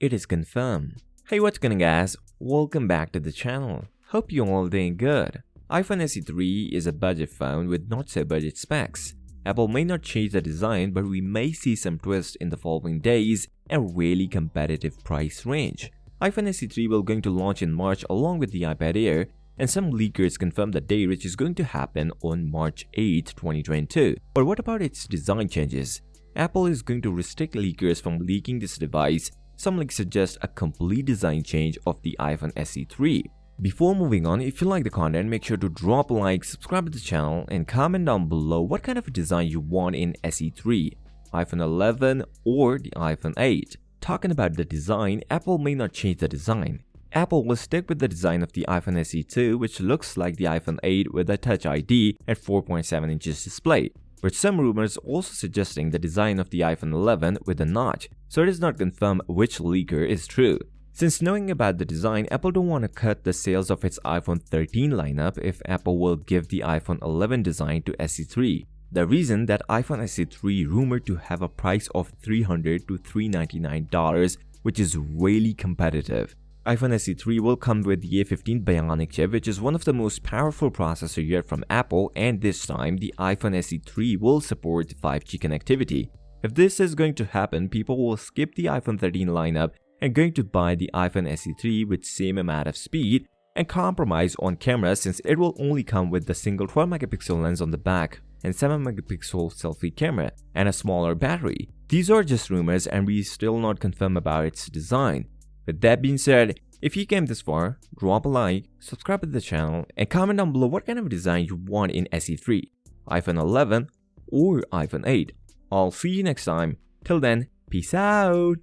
it is confirmed. Hey, what's going on guys? Welcome back to the channel. Hope you all doing good. iPhone SE 3 is a budget phone with not so budget specs. Apple may not change the design, but we may see some twists in the following days and a really competitive price range. iPhone SE 3 will going to launch in March along with the iPad Air, and some leakers confirm the day which is going to happen on March 8, 2022. But what about its design changes? Apple is going to restrict leakers from leaking this device. Some leaks suggest a complete design change of the iPhone SE 3. Before moving on, if you like the content, make sure to drop a like, subscribe to the channel, and comment down below what kind of design you want in SE 3, iPhone 11 or the iPhone 8. Talking about the design, Apple may not change the design. Apple will stick with the design of the iPhone SE 2, which looks like the iPhone 8 with a Touch ID at 4.7 inches display. But some rumors also suggesting the design of the iPhone 11 with a notch, so it is not confirmed which leaker is true. Since knowing about the design, Apple don't want to cut the sales of its iPhone 13 lineup if Apple will give the iPhone 11 design to SE 3. The reason that iPhone SE 3 rumored to have a price of $300 to $399, which is really competitive. iPhone SE 3 will come with the A15 Bionic chip, which is one of the most powerful processors yet from Apple, and this time the iPhone SE 3 will support 5G connectivity. If this is going to happen, people will skip the iPhone 13 lineup and going to buy the iPhone SE 3 with same amount of speed and compromise on camera since it will only come with the single 12-megapixel lens on the back and 7-megapixel selfie camera and a smaller battery. These are just rumors and we still not confirm about its design. With that being said, if you came this far, drop a like, subscribe to the channel, and comment down below what kind of design you want in SE 3, iPhone 11 or iPhone 8. I'll see you next time. Till then, peace out!